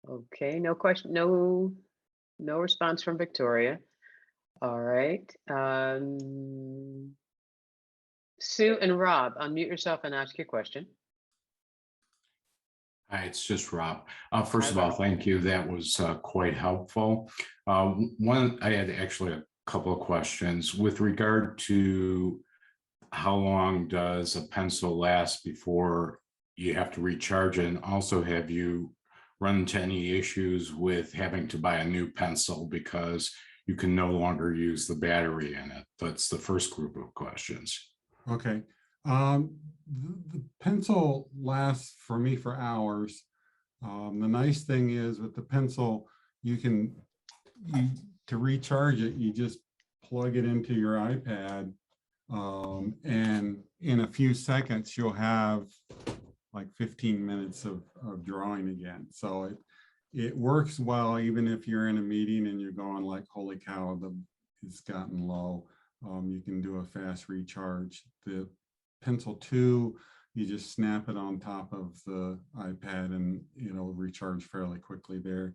Okay, no question, no response from Victoria. All right. Sue and Rob, unmute yourself and ask your question. Hi, it's just Rob. First Hi, of all, Rob. thank you. That was quite helpful. I had actually a couple of questions with regard to how long does a pencil last before you have to recharge it? And also, have you run into any issues with having to buy a new pencil because you can no longer use the battery in it? That's the first group of questions. Okay. The pencil lasts for me for hours. The nice thing is with the pencil, to recharge it, you just plug it into your iPad, and in a few seconds, you'll have like 15 minutes of drawing again. So it works well, even if you're in a meeting and you're going like, holy cow, it's gotten low. You can do a fast recharge. The Pencil 2, you just snap it on top of the iPad and it'll recharge fairly quickly there.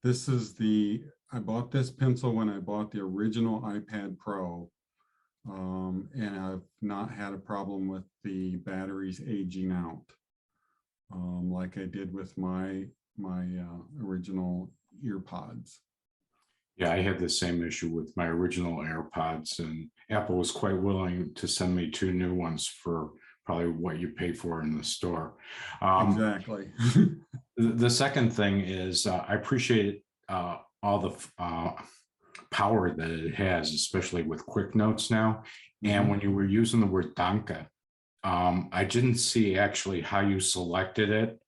I bought this pencil when I bought the original iPad Pro, and I've not had a problem with the batteries aging out, like I did with my original EarPods. Yeah, I had the same issue with my original AirPods, and Apple was quite willing to send me 2 new ones for probably what you pay for in the store. Exactly. The second thing is I appreciate all the power that it has, especially with quick notes now. And when you were using the word Danke, I didn't see actually how you selected it,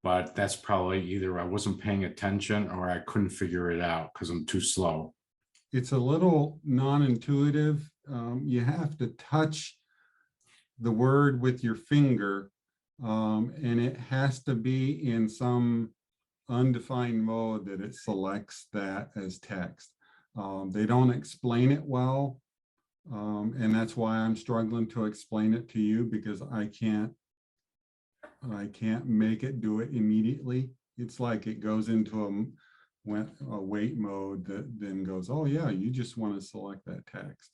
but that's probably either I wasn't paying attention or I couldn't figure it out because I'm too slow. It's a little non-intuitive. You have to touch the word with your finger And it has to be in some undefined mode that it selects that as text. They don't explain it well. And that's why I'm struggling to explain it to you, because I can't make it do it immediately. It's like it goes into a wait mode that then goes, oh yeah, you just want to select that text.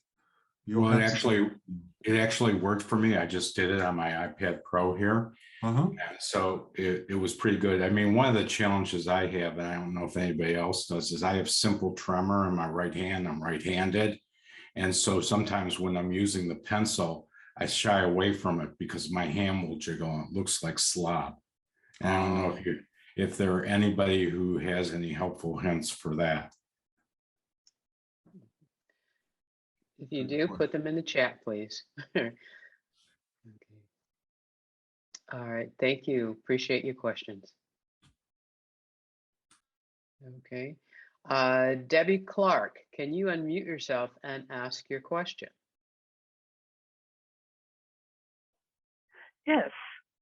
Well, it actually worked for me. I just did it on my iPad Pro here. Uh-huh. And so it was pretty good. I mean, one of the challenges I have, and I don't know if anybody else does, is I have simple tremor in my right hand. I'm right-handed. And so sometimes when I'm using the pencil, I shy away from it because my hand will jiggle and it looks like slop. And I don't know if there are anybody who has any helpful hints for that. If you do, put them in the chat, please. Okay. All right, thank you. Appreciate your questions. Okay. Debbie Clark, can you unmute yourself and ask your question? Yes,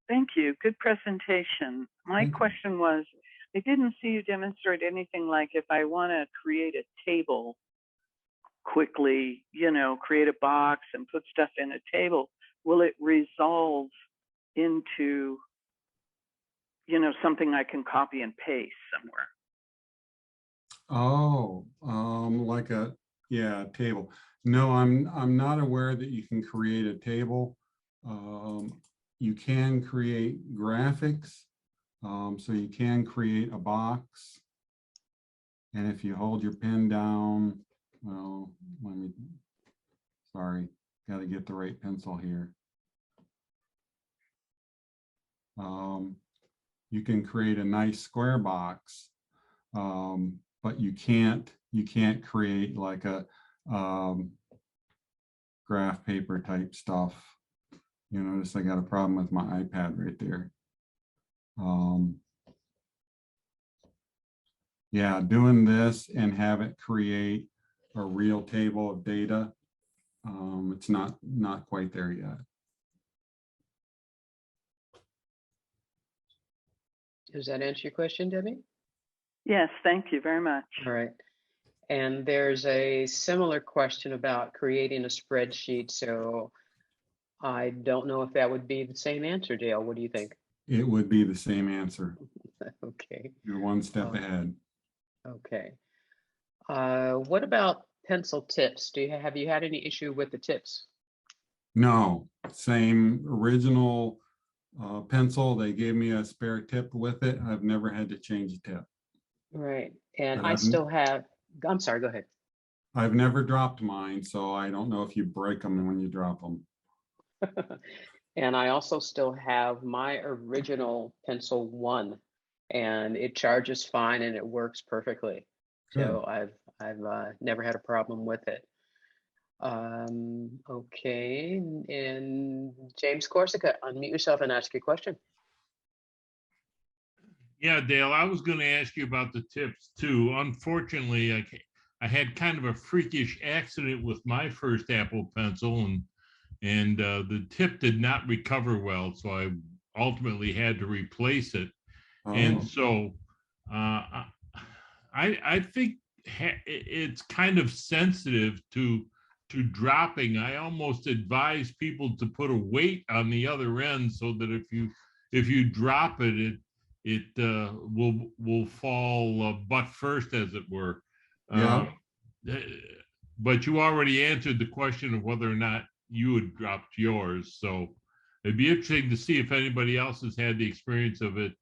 thank you. Good presentation. My question was, I didn't see you demonstrate anything like if I want to create a table quickly, you know, create a box and put stuff in a table, will it resolve into, you know, something I can copy and paste somewhere? Oh, like a table. No, I'm not aware that you can create a table. You can create graphics, so you can create a box. And if you hold your pen down, well, sorry, got to get the right pencil here. You can create a nice square box, but you can't create like a graph paper type stuff. You notice I got a problem with my iPad right there. Yeah, doing this and have it create a real table of data, it's not quite there yet. Does that answer your question, Debbie? Yes, thank you very much. All right. And there's a similar question about creating a spreadsheet. So I don't know if that would be the same answer, Dale. What do you think? It would be the same answer. Okay. You're one step ahead. Okay. What about pencil tips? Have you had any issue with the tips? No, same original pencil. They gave me a spare tip with it. I've never had to change a tip. Right. And But I still have, I'm sorry, go ahead. I've never dropped mine, so I don't know if you break them when you drop them. And I also still have my original pencil 1, and it charges fine and it works perfectly. Good. So I've never had a problem with it. Okay, and James Corsica, unmute yourself and ask your question. Yeah, Dale, I was going to ask you about the tips too. Unfortunately, I had kind of a freakish accident with my first Apple Pencil, and the tip did not recover well, so I ultimately had to replace it. Oh. And so I think it's kind of sensitive to dropping. I almost advise people to put a weight on the other end so that if you drop it, it will fall butt first, as it were. Yeah. But you already answered the question of whether or not you had dropped yours. So it'd be interesting to see if anybody else has had the experience of it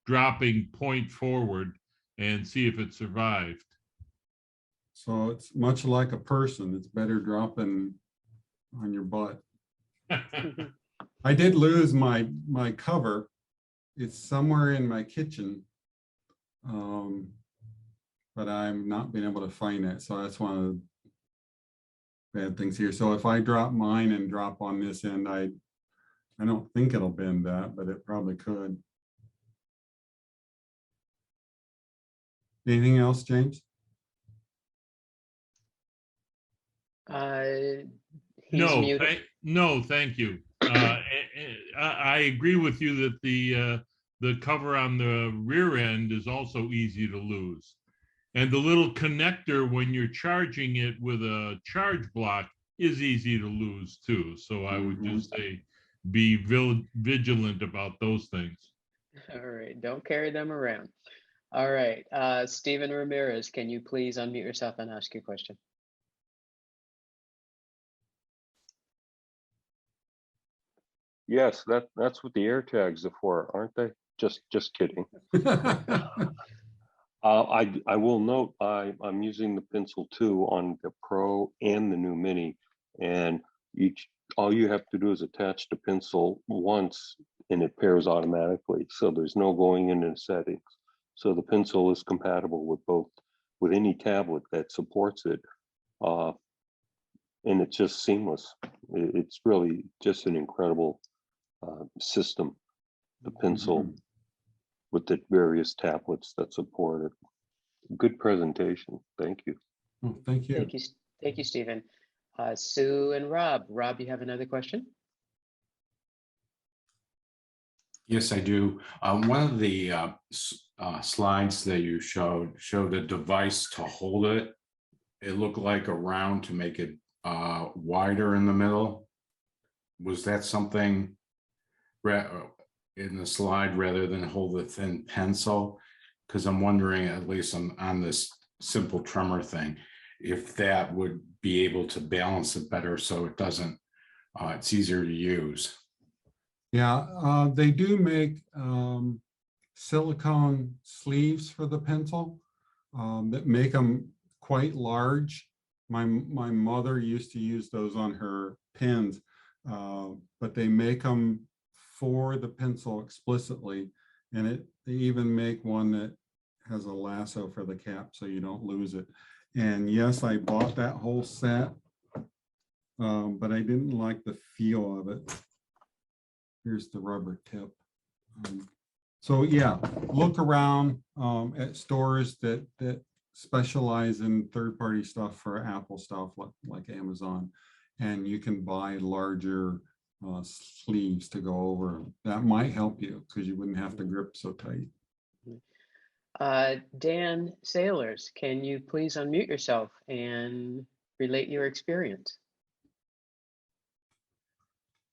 dropping point forward and see if it survived. So it's much like a person. It's better dropping on your butt. I did lose my cover. It's somewhere in my kitchen, but I've not been able to find it. So that's one of the bad things here. So if I drop mine and drop on this end, I don't think it'll bend that, but it probably could. Anything else, James? He's muted. No, thank you. I agree with you that the cover on the rear end is also easy to lose. And the little connector, when you're charging it with a charge block, is easy to lose too. So I would just say be vigilant about those things. All right, don't carry them around. All right, Stephen Ramirez, can you please unmute yourself and ask your question? Yes, that's what the air tags are for, aren't they? Just kidding. I will note I'm using the Pencil 2 on the Pro and the new Mini, and all you have to do is attach the pencil once and it pairs automatically. So there's no going into settings. So the pencil is compatible with any tablet that supports it. And it's just seamless. It's really just an incredible system, the pencil with the various tablets that support it. Good presentation. Thank you. Oh, thank you. Thank you, Stephen. Sue and Rob. Rob, you have another question? Yes, I do. One of the slides that you showed a device to hold it. It looked like a round to make it wider in the middle. Was that something in the slide rather than hold a thin pencil? Because I'm wondering, at least on this simple tremor thing, if that would be able to balance it better so it doesn't, it's easier to use. Yeah, they do make silicone sleeves for the pencil that make them quite large. My mother used to use those on her pens, but they make them for the pencil explicitly, and they even make one that has a lasso for the cap so you don't lose it. And yes, I bought that whole set, but I didn't like the feel of it. Here's the rubber tip. So yeah, look around at stores that specialize in third-party stuff for Apple stuff like Amazon, and you can buy larger sleeves to go over them. That might help you because you wouldn't have to grip so tight. Dan Sailors, can you please unmute yourself and relate your experience?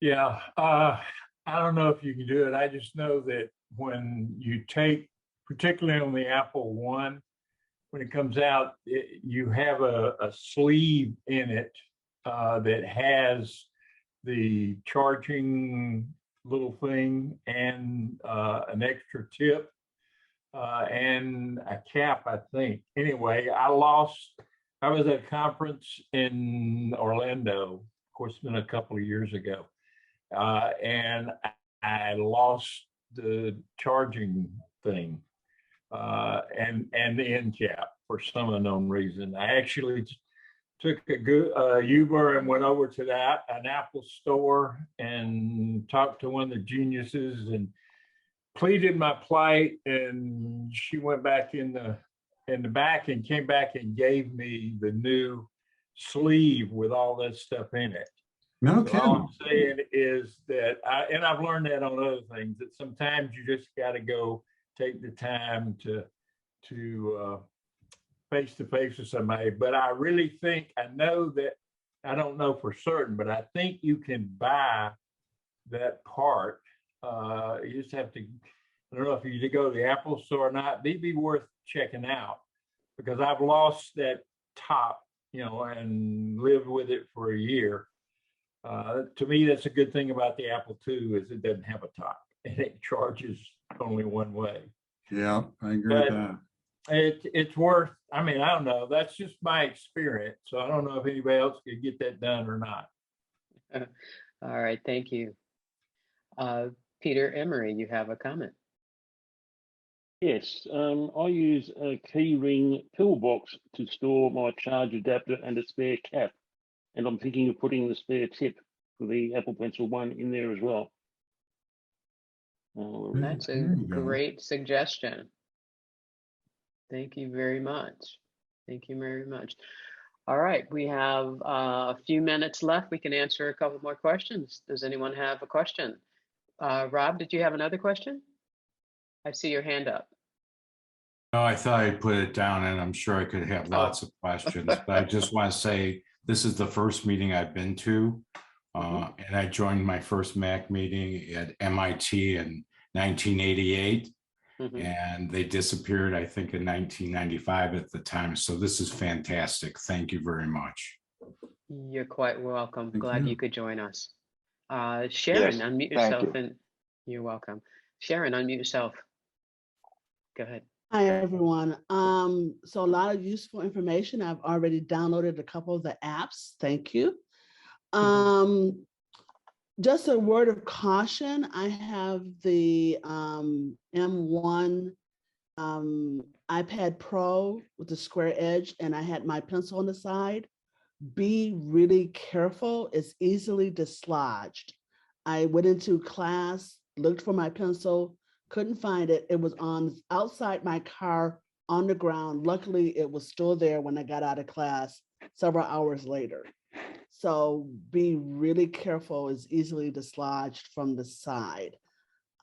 Yeah, I don't know if you can do it. I just know that when you take, particularly on the Apple One, when it comes out, you have a sleeve in it that has the charging little thing and an extra tip and a cap, I think. Anyway, I was at a conference in Orlando, of course, it's been a couple of years ago, and I lost the charging thing and the end cap for some unknown reason. I actually took a good Uber and went over to an Apple store and talked to one of the geniuses and pleaded my plight, and she went back in the back and came back and gave me the new sleeve with all that stuff in it. No So kidding. all I'm saying is that I've learned that on other things, that sometimes you just got to go take the time to face to face with somebody. But I really think, I know that, I don't know for certain, but I think you can buy that part. You just have to, I don't know if you go to the Apple store or not, it'd be worth checking out, because I've lost that top, and lived with it for a year. To me, that's a good thing about the Apple II, is it doesn't have a top and it charges only one way. Yeah, I agree with that. It's worth, I mean, I don't know. That's just my experience. So I don't know if anybody else could get that done or not. All right, thank you. Peter Emery, you have a comment. Yes, I use a keyring toolbox to store my charge adapter and a spare cap. And I'm thinking of putting the spare tip for the Apple Pencil 1 in there as well. That's a great suggestion. Thank you very much. Thank you very much. All right, we have a few minutes left. We can answer a couple more questions. Does anyone have a question? Rob, did you have another question? I see your hand up. No, I thought I'd put it down, and I'm sure I could have lots of questions, but I just want to say this is the first meeting I've been to. And I joined my first Mac meeting at MIT in 1988, and they disappeared, I think, in 1995 at the time. So this is fantastic. Thank you very much. You're quite welcome. Thank Glad you. you could join us. Sharon, unmute yourself. you. And you're welcome. Sharon, unmute yourself. Go ahead. Hi, everyone. So a lot of useful information. I've already downloaded a couple of the apps. Thank you. Just a word of caution. I have the M1 iPad Pro with the square edge, and I had my pencil on the side. Be really careful. It's easily dislodged. I went into class, looked for my pencil, couldn't find it. It was on outside my car on the ground. Luckily, it was still there when I got out of class several hours later. So be really careful. It's easily dislodged from the side.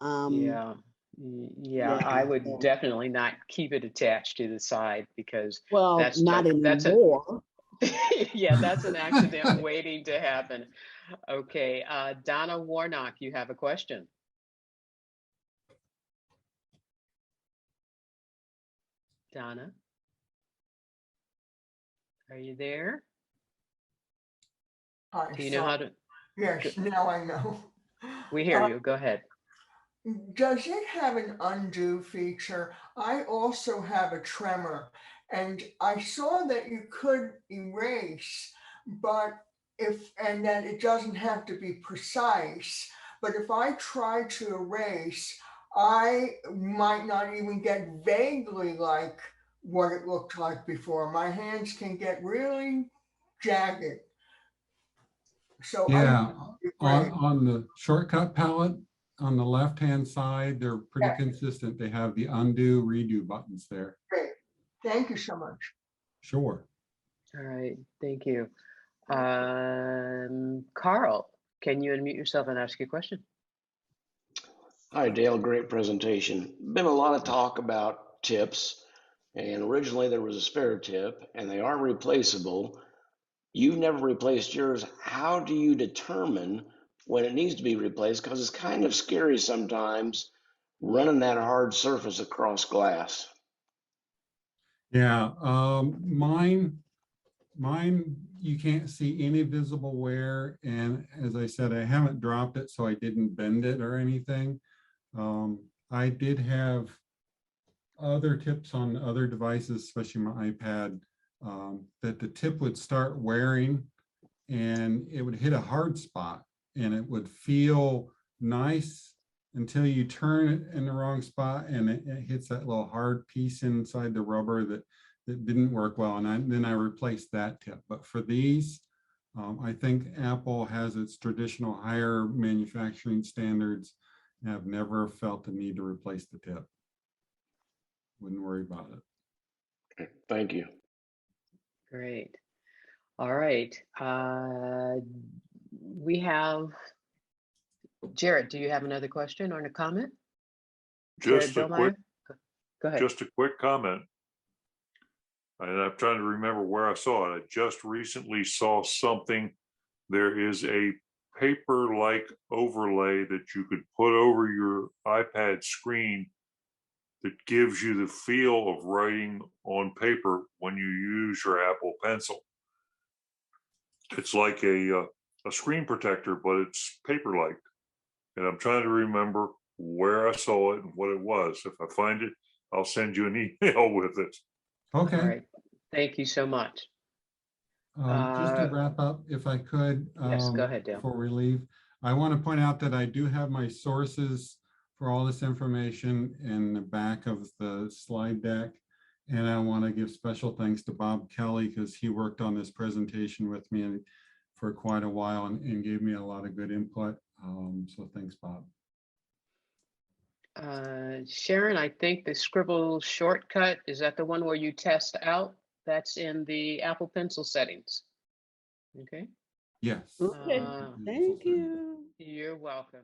Yeah, I would definitely not keep it attached to the side because Well, that's not that's anymore. yeah, that's an accident waiting to happen. Okay, Donna Warnock, you have a question. Donna, are you there? Do you know how to? Yes, now I know. We hear you. Go ahead. Does it have an undo feature? I also have a tremor, and I saw that you could erase, but and that it doesn't have to be precise. But if I try to erase, I might not even get vaguely like what it looked like before. My hands can get really jagged. So Yeah, on the shortcut palette, on the left-hand side, they're pretty consistent. They have the undo, redo buttons there. Great. Thank you so much. Sure. All right, thank you. Carl, can you unmute yourself and ask your question? Hi, Dale. Great presentation. Been a lot of talk about tips, and originally there was a spare tip, and they are replaceable. You've never replaced yours. How do you determine when it needs to be replaced? Because it's kind of scary sometimes running that hard surface across glass. Yeah, mine, you can't see any visible wear. And as I said, I haven't dropped it, so I didn't bend it or anything. I did have other tips on other devices, especially my iPad, that the tip would start wearing and it would hit a hard spot and it would feel nice until you turn it in the wrong spot and it hits that little hard piece inside the rubber that didn't work well. And then I replaced that tip. But for these, I think Apple has its traditional higher manufacturing standards and I've never felt the need to replace the tip. Wouldn't worry about it. Okay, thank you. Great. All right. We have Jared. Do you have another question or a comment? Just Jared a quick, Go ahead. just a quick comment. And I'm trying to remember where I saw it. I just recently saw something. There is a paper-like overlay that you could put over your iPad screen that gives you the feel of writing on paper when you use your Apple Pencil. It's like a screen protector, but it's paper-like. And I'm trying to remember where I saw it and what it was. If I find it, I'll send you an email with it. Okay. All right. Thank you so much. Just to wrap up, if I could, Yes, go ahead, Dale. before we leave, I want to point out that I do have my sources for all this information in the back of the slide deck. And I want to give special thanks to Bob Kelly because he worked on this presentation with me for quite a while and gave me a lot of good input. So thanks, Bob. Sharon, I think the Scribble shortcut, is that the one where you test out? That's in the Apple Pencil settings. Okay. Yes. Okay, thank you. You're welcome.